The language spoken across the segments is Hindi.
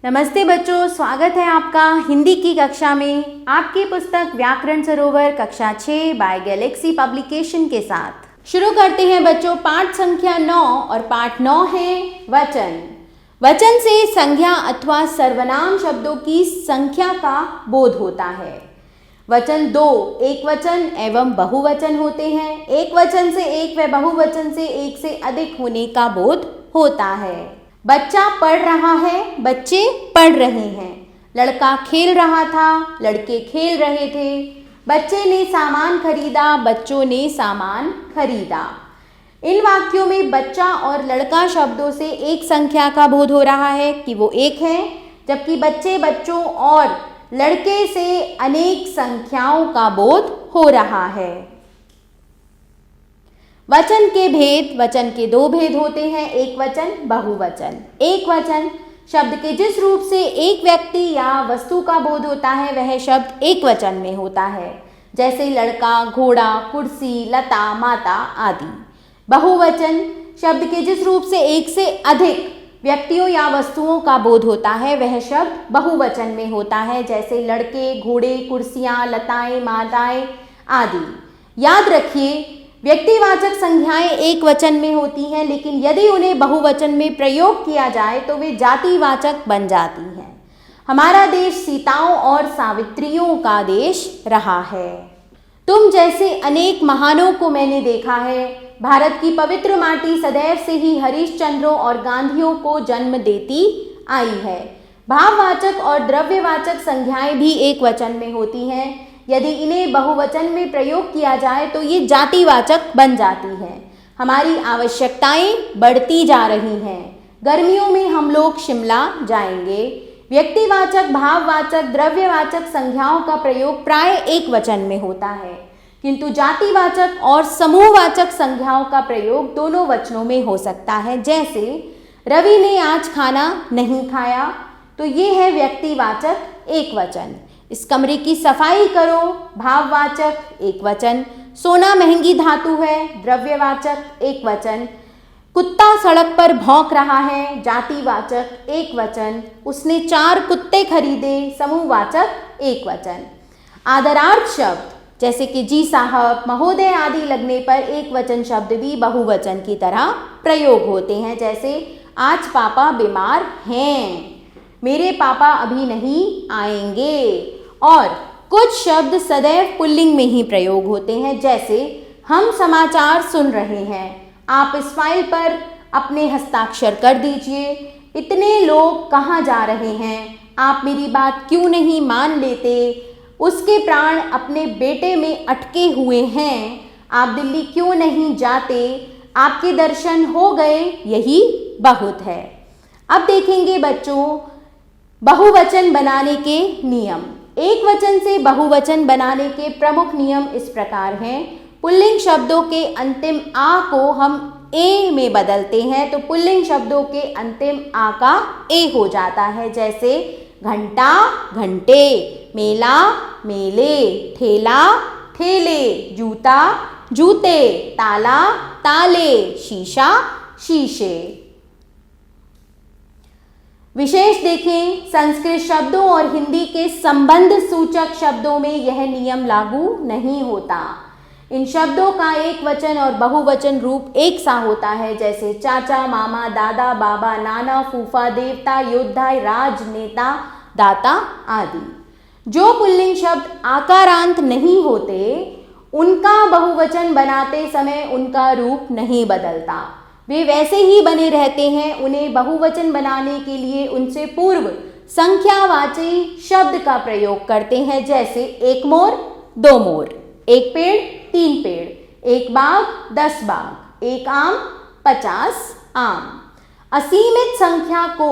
नमस्ते बच्चों, स्वागत है आपका हिंदी की कक्षा में आपकी पुस्तक व्याकरण सरोवर कक्षा 6 बाय गैलेक्सी पब्लिकेशन के साथ। शुरू करते हैं बच्चों पाठ संख्या 9 और पाठ 9 है वचन। वचन से संज्ञा अथवा सर्वनाम शब्दों की संख्या का बोध होता है। वचन दो एक वचन एवं बहुवचन होते हैं। एक वचन से एक व बहुवचन से एक से अधिक होने का बोध होता है। बच्चा पढ़ रहा है, बच्चे पढ़ रहे हैं। लड़का खेल रहा था, लड़के खेल रहे थे। बच्चे ने सामान खरीदा, बच्चों ने सामान खरीदा। इन वाक्यों में बच्चा और लड़का शब्दों से एक संख्या का बोध हो रहा है कि वो एक है, जबकि बच्चे बच्चों और लड़के से अनेक संख्याओं का बोध हो रहा है। वचन के भेद। वचन के दो भेद होते हैं, एक वचन, बहुवचन। एक वचन शब्द के जिस रूप से एक व्यक्ति या वस्तु का बोध होता है वह शब्द एक वचन में होता है, जैसे लड़का, घोड़ा, कुर्सी, लता, माता आदि। बहुवचन शब्द के जिस रूप से एक से अधिक व्यक्तियों या वस्तुओं का बोध होता है वह शब्द बहुवचन में होता है, जैसे लड़के, घोड़े, कुर्सियाँ, लताएं, माताएं आदि। याद रखिए, व्यक्तिवाचक संज्ञाएं एक वचन में होती हैं, लेकिन यदि उन्हें बहुवचन में प्रयोग किया जाए तो वे जातिवाचक बन जाती हैं। हमारा देश सीताओं और सावित्रियों का देश रहा है। तुम जैसे अनेक महानों को मैंने देखा है। भारत की पवित्र माटी सदैव से ही हरिश्चंद्रों और गांधियों को जन्म देती आई है। भाववाचक और द्रव्यवाचक संज्ञाएं भी एक वचन में होती हैं। यदि इन्हें बहुवचन में प्रयोग किया जाए तो ये जातिवाचक बन जाती हैं। हमारी आवश्यकताएं बढ़ती जा रही हैं। गर्मियों में हम लोग शिमला जाएंगे। व्यक्तिवाचक, भाववाचक, द्रव्यवाचक संज्ञाओं का प्रयोग प्राय एक वचन में होता है, किंतु जातिवाचक और समूहवाचक संज्ञाओं का प्रयोग दोनों वचनों में हो सकता है। जैसे रवि ने आज खाना नहीं खाया, तो ये है व्यक्तिवाचक एक वचन। इस कमरे की सफाई करो, भाववाचक एक वचन। सोना महंगी धातु है, द्रव्यवाचक एक वचन। कुत्ता सड़क पर भौंक रहा है, जातिवाचक एक वचन। उसने 4 कुत्ते खरीदे, समूहवाचक एक वचन। आदरार्थ शब्द जैसे कि जी साहब, महोदय आदि लगने पर एक वचन शब्द भी बहुवचन की तरह प्रयोग होते हैं, जैसे आज पापा बीमार हैं, मेरे पापा अभी नहीं आएंगे। और कुछ शब्द सदैव पुल्लिंग में ही प्रयोग होते हैं, जैसे हम समाचार सुन रहे हैं, आप इस फाइल पर अपने हस्ताक्षर कर दीजिए, इतने लोग कहाँ जा रहे हैं, आप मेरी बात क्यों नहीं मान लेते, उसके प्राण अपने बेटे में अटके हुए हैं, आप दिल्ली क्यों नहीं जाते, आपके दर्शन हो गए, यही बहुत है। अब देखेंगे बच्चों बहुवचन बनाने के नियम। एक वचन से बहुवचन बनाने के प्रमुख नियम इस प्रकार हैं। पुल्लिंग शब्दों के अंतिम आ को हम ए में बदलते हैं, तो पुल्लिंग शब्दों के अंतिम आ का ए हो जाता है, जैसे घंटा, घंटे, मेला, मेले, ठेला, ठेले, जूता, जूते, ताला, ताले, शीशा, शीशे। विशेष देखें, संस्कृत शब्दों और हिंदी के संबंध सूचक शब्दों में यह नियम लागू नहीं होता। इन शब्दों का एक वचन और बहुवचन रूप एक सा होता है, जैसे चाचा, मामा, दादा, बाबा, नाना, फूफा, देवता, योद्धा, राजनेता, दाता आदि। जो पुल्लिंग शब्द आकारांत नहीं होते उनका बहुवचन बनाते समय उनका रूप नहीं बदलता, वे वैसे ही बने रहते हैं। उन्हें बहुवचन बनाने के लिए उनसे पूर्व संख्यावाची शब्द का प्रयोग करते हैं, जैसे एक मोर, 2 मोर, एक पेड़, 3 पेड़, एक बाग, 10 बाग, एक आम, 50 आम। असीमित संख्या को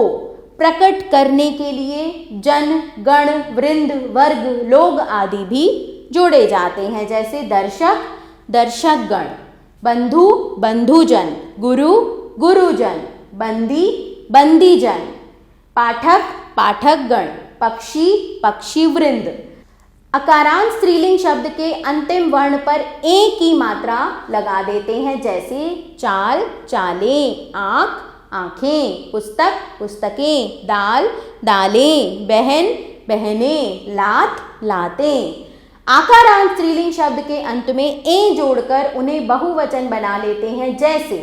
प्रकट करने के लिए जन, गण, वृंद, वर्ग, लोग आदि भी जोड़े जाते हैं, जैसे दर्शक, दर्शकगण, बंधु, बंधुजन, गुरु, गुरुजन, बंदी, बंदीजन, पाठक, पाठकगण, पक्षी, पक्षीवृंद। अकारांत स्त्रीलिंग शब्द के अंतिम वर्ण पर ए की मात्रा लगा देते हैं, जैसे चाल, चालें, आँख, आँखें, पुस्तक, पुस्तकें, दाल, दालें, बहन, बहनें, लात, लातें। आकारांत स्त्रीलिंग शब्द के अंत में ए जोड़कर उन्हें बहुवचन बना लेते हैं, जैसे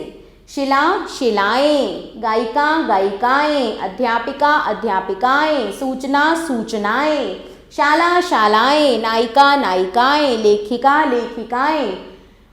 शिला, शिलाएं, गायिका, गायिकाएं, अध्यापिका, अध्यापिकाएं, सूचना, सूचनाएं, शाला, शालाएं, नायिका, नायिकाएं, लेखिका, लेखिकाएं,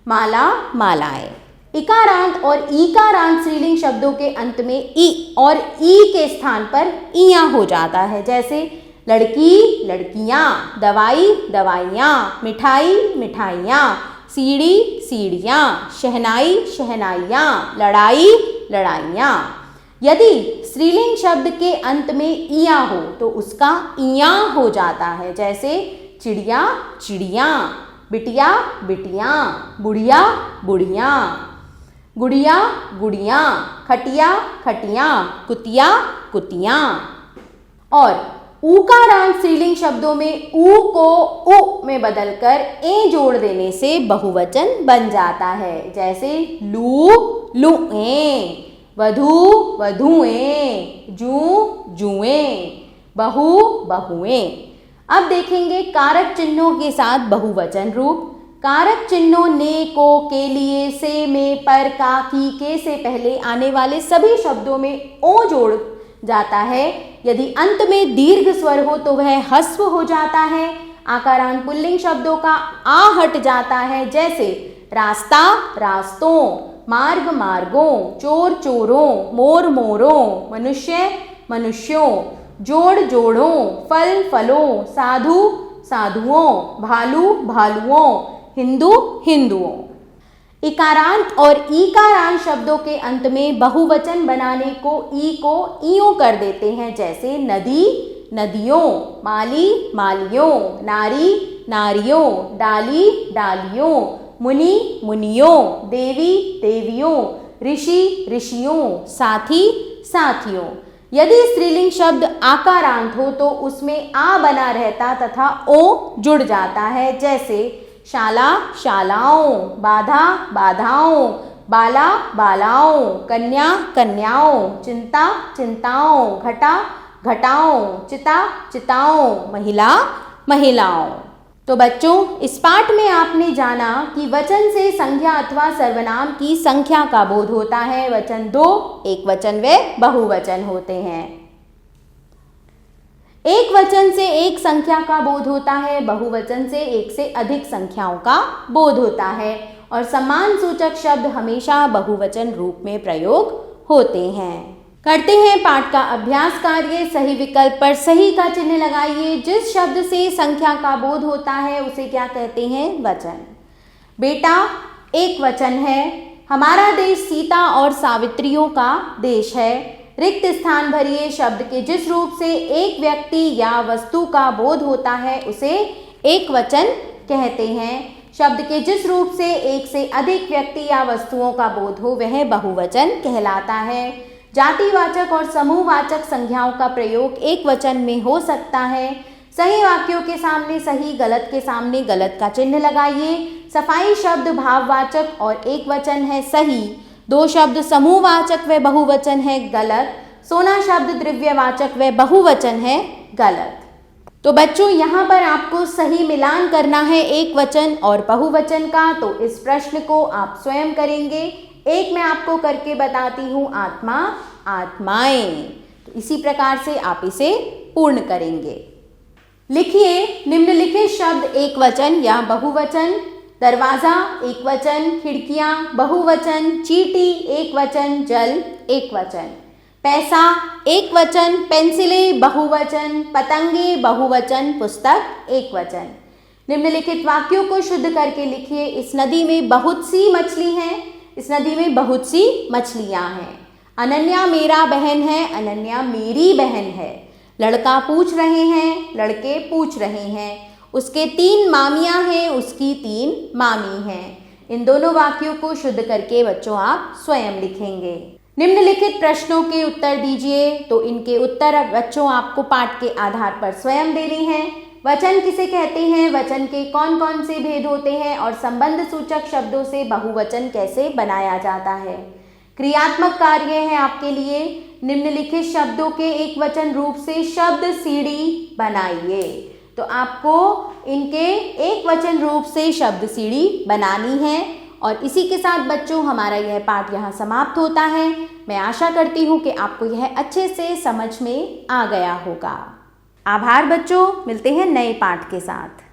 माला, मालाएं। इकारांत और ईकारांत स्त्रीलिंग शब्दों के अंत में ई और ई के स्थान पर इया हो जाता है, जैसे लड़की, लड़कियां, दवाई, दवाइयां, मिठाई, मिठाइयां, सीढ़ी, सीढ़ियां, शहनाई, शहनाइयां, लड़ाई, लड़ाइयां। यदि स्त्रीलिंग शब्द के अंत में इया हो तो उसका इया हो जाता है, जैसे चिड़िया, चिड़िया, बिटिया, बिटियां, बुढ़िया, बुढ़ियां, गुड़िया, गुड़ियां, खटिया, खटियां, कुतिया, कुतियां। और ऊकारांत स्त्रीलिंग शब्दों में ऊ को उ में बदलकर ए जोड़ देने से बहुवचन बन जाता है, जैसे लू, लुएं, वधू, वधुएं, जू, जुएं, बहू, बहुएं। अब देखेंगे कारक चिन्हों के साथ बहुवचन रूप। कारक चिन्हों ने, को, के लिए, से, में, पर, का, की, के से पहले आने वाले सभी शब्दों में ओ जोड़ जाता है। यदि अंत में दीर्घ स्वर हो तो वह ह्रस्व हो जाता है। आकारांत पुल्लिंग शब्दों का आ हट जाता है, जैसे रास्ता, रास्तों, मार्ग, मार्गों, चोर, चोरों, मोर, मोरों, मनुष्य, मनुष्यों, जोड़, जोड़ों, फल, फलों, साधु, साधुओं, भालू, भालुओं, हिंदू, हिंदुओं। इकारांत और ईकारांत शब्दों के अंत में बहुवचन बनाने को ई को ईयों कर देते हैं, जैसे नदी, नदियों, माली, मालियों, नारी, नारियों, डाली, डालियों, मुनि, मुनियों, देवी, देवियों, ऋषि, ऋषियों, साथी, साथियों। यदि स्त्रीलिंग शब्द आकारांत हो तो उसमें आ बना रहता तथा ओ जुड़ जाता है, जैसे शाला, शालाओं, बाधा, बाधाओं, बाला, बालाओं, कन्या, कन्याओं, चिंता, चिंताओं, घटा, घटाओं, चिता, चिताओं, महिला, महिलाओं। तो बच्चों, इस पाठ में आपने जाना कि वचन से संज्ञा अथवा सर्वनाम की संख्या का बोध होता है। वचन दो, एक वचन व बहुवचन होते हैं। एक वचन से एक संख्या का बोध होता है, बहुवचन से एक से अधिक संख्याओं का बोध होता है और सम्मान सूचक शब्द हमेशा बहुवचन रूप में प्रयोग होते हैं। करते हैं पाठ का अभ्यास कार्य। सही विकल्प पर सही का चिन्ह लगाइए। जिस शब्द से संख्या का बोध होता है उसे क्या कहते हैं? वचन। बेटा एक वचन है। हमारा देश सीता और सावित्रियों का देश है। रिक्त स्थान भरिए। शब्द के जिस रूप से एक व्यक्ति या वस्तु का बोध होता है उसे एक वचन कहते हैं। शब्द के जिस रूप से एक से अधिक व्यक्ति या वस्तुओं का बोध हो वह बहुवचन कहलाता है। जातिवाचक और समूहवाचक संज्ञाओं का प्रयोग एक वचन में हो सकता है। सही वाक्यों के सामने सही, गलत के सामने गलत का चिन्ह लगाइए। सफाई शब्द भाववाचक और एक वचन है सही। दो शब्द समूहवाचक व बहुवचन है गलत। सोना शब्द द्रव्यवाचक व बहुवचन है गलत। तो बच्चों यहाँ पर आपको सही मिलान करना है एक वचन और बहुवचन का। तो इस प्रश्न को आप स्वयं करेंगे। एक मैं आपको करके बताती हूँ, आत्मा, आत्माएं। तो इसी प्रकार से आप इसे पूर्ण करेंगे। लिखिए निम्नलिखित शब्द एक वचन या बहुवचन। दरवाजा एक वचन, खिड़कियां बहुवचन, चींटी एक वचन, जल एक वचन। पैसा एक वचन, पेंसिलें बहुवचन, पतंगे बहुवचन, पुस्तक एक वचन। निम्नलिखित वाक्यों को शुद्ध करके लिखिए। इस नदी में बहुत सी मछली हैं। इस नदी में बहुत सी मछलियां हैं। अनन्या मेरा बहन है। अनन्या मेरी बहन है। लड़का पूछ रहे हैं। लड़के पूछ रहे हैं। उसके 3 मामियां हैं। उसकी 3 मामी हैं। इन दोनों वाक्यों को शुद्ध करके बच्चों आप स्वयं लिखेंगे। निम्नलिखित प्रश्नों के उत्तर दीजिए। तो इनके उत्तर बच्चों आपको पाठ के आधार पर स्वयं देने हैं। वचन किसे कहते हैं? वचन के कौन कौन से भेद होते हैं? और संबंध सूचक शब्दों से बहुवचन कैसे बनाया जाता है? क्रियात्मक कार्य है आपके लिए, निम्नलिखित शब्दों के एक वचन रूप से शब्द सीढ़ी बनाइए। तो आपको इनके एक वचन रूप से शब्द सीढ़ी बनानी है। और इसी के साथ बच्चों हमारा यह पाठ यहाँ समाप्त होता है। मैं आशा करती हूँ कि आपको यह अच्छे से समझ में आ गया होगा। आभार बच्चों, मिलते हैं नए पाठ के साथ।